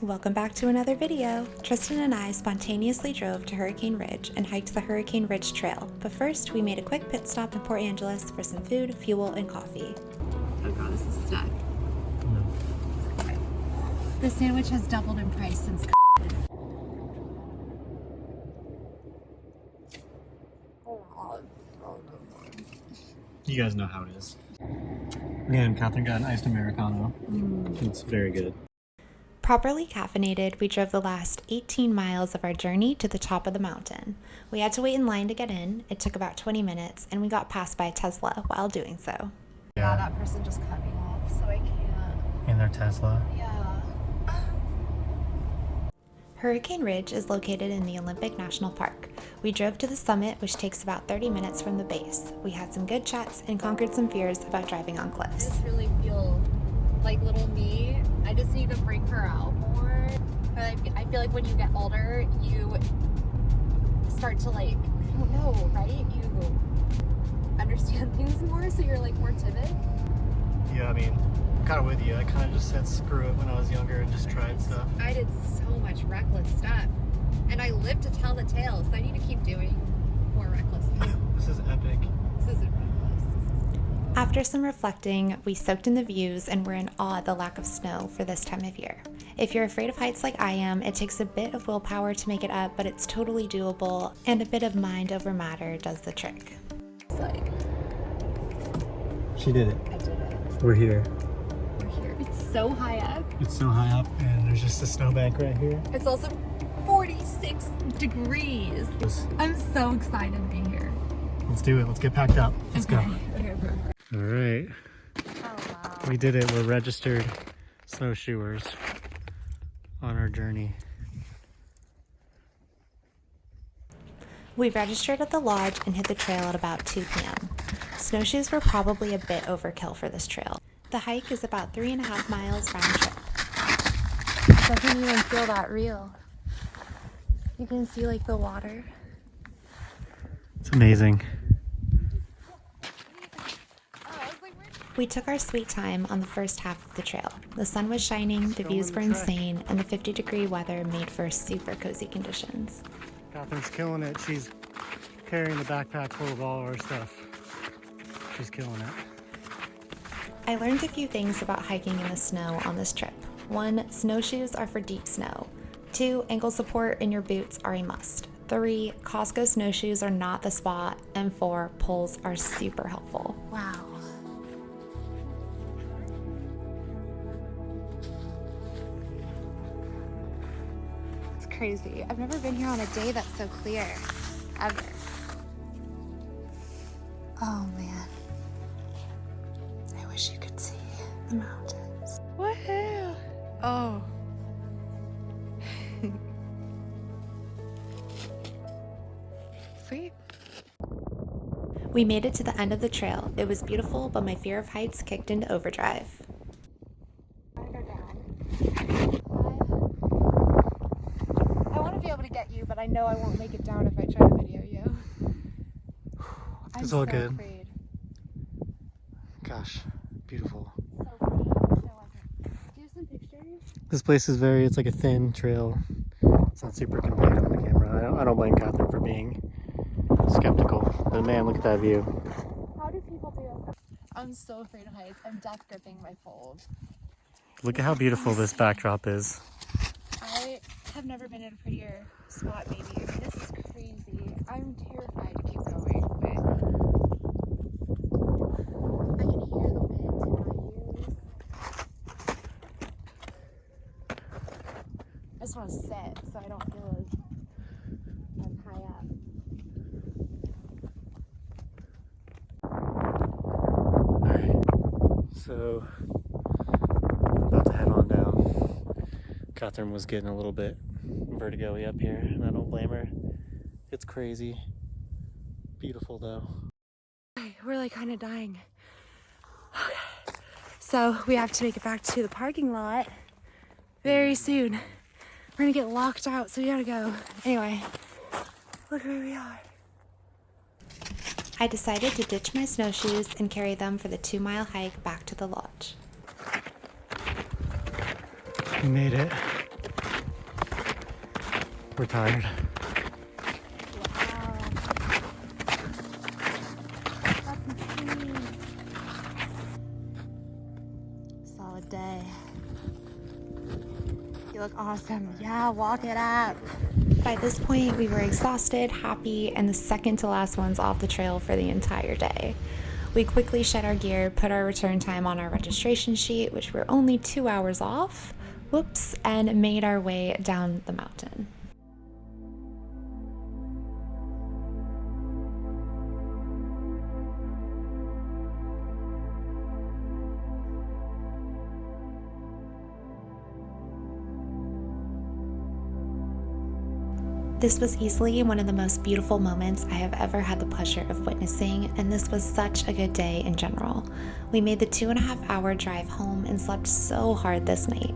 Welcome back to another video. Tristan and I spontaneously drove to Hurricane Ridge and hiked the Hurricane Ridge Trail, but first we made a quick pit stop in Port Angeles for some food, fuel, and coffee. Oh god, this is stuck. Okay. The sandwich has doubled in price since You guys know how it is. And Catherine got an iced Americano. It's very good. Properly caffeinated, we drove the last 18 miles of our journey to the top of the mountain. We had to wait in line to get in. It took about 20 minutes, and we got passed by a Tesla while doing so. Yeah, that person just cut me off, so I can't. In their Tesla? Yeah. Hurricane Ridge is located in the Olympic National Park. We drove to the summit, which takes about 30 minutes from the base. We had some good chats and conquered some fears about driving on cliffs. I just really feel like little me. I just need to bring her out more. But I feel like when you get older, you start to I don't know, right? You understand things more, so you're more timid. Yeah, I mean, I'm kind of with you. I kind of just said screw it when I was younger and just tried stuff. I did so much reckless stuff. And I live to tell the tale, so I need to keep doing more reckless things. This is epic. This isn't reckless. After some reflecting, we soaked in the views and were in awe at the lack of snow for this time of year. If you're afraid of heights like I am, it takes a bit of willpower to make it up, but it's totally doable, and a bit of mind over matter does the trick. It's She did it. I did it. We're here. We're here. It's so high up. It's so high up, and there's just a snowbank right here. It's also 46 degrees. I'm so excited to be here. Let's do it. Let's get packed up. Let's go. Okay, perfect. All right. Oh, wow. We did it. We're registered snowshoers on our journey. We registered at the lodge and hit the trail at about 2 p.m. Snowshoes were probably a bit overkill for this trail. The hike is about 3.5 miles round trip. It doesn't even feel that real. You can see the water. It's amazing. We took our sweet time on the first half of the trail. The sun was shining, the views were insane, and the 50-degree weather made for super cozy conditions. Catherine's killing it. She's carrying the backpack full of all our stuff. She's killing it. I learned a few things about hiking in the snow on this trip. 1, snowshoes are for deep snow. 2, ankle support in your boots are a must. 3, Costco snowshoes are not the spot. And 4, poles are super helpful. Wow. It's crazy. I've never been here on a day that's so clear. Ever. Oh man. I wish you could see the mountains. Woohoo! Oh. Sweet. We made it to the end of the trail. It was beautiful, but my fear of heights kicked into overdrive. I want to be able to get you, but I know I won't make it down if I try to video you. It's all good. Afraid. Gosh, beautiful. So pretty. Do you have some pictures? This place is it's like a thin trail. It's not super conveyed on the camera. I don't blame Catherine for being skeptical. But man, look at that view. How do people do this? I'm so afraid of heights. I'm death gripping my fold. Look at how beautiful this backdrop is. I have never been in a prettier spot, maybe. This is crazy. I'm terrified to keep going, but I can hear the wind in my ears. I just want to sit so I don't feel as high up. So, I'm about to head on down. Catherine was getting a little bit vertigo-y up here, and I don't blame her. It's crazy. Beautiful, though. We're kind of dying. Okay. So, we have to make it back to the parking lot very soon. We're gonna get locked out, so we gotta go. Anyway, look where we are. I decided to ditch my snowshoes and carry them for the 2-mile hike back to the lodge. We made it. We're tired. Wow. That's insane. Solid day. You look awesome. Yeah, walk it up. By this point, we were exhausted, happy, and the second to last ones off the trail for the entire day. We quickly shed our gear, put our return time on our registration sheet, which we're only 2 hours off, whoops, and made our way down the mountain. This was easily one of the most beautiful moments I have ever had the pleasure of witnessing, and this was such a good day in general. We made the 2.5-hour drive home and slept so hard this night.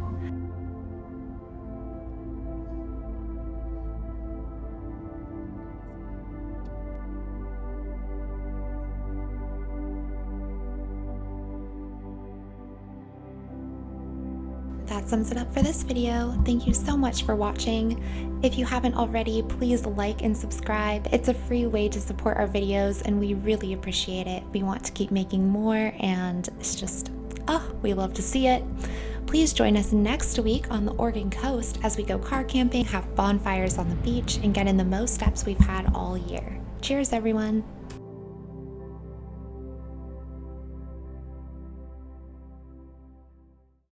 That sums it up for this video. Thank you so much for watching. If you haven't already, please like and subscribe. It's a free way to support our videos and we really appreciate it. We want to keep making more and it's just, we love to see it. Please join us next week on the Oregon coast as we go car camping, have bonfires on the beach, and get in the most steps we've had all year. Cheers, everyone.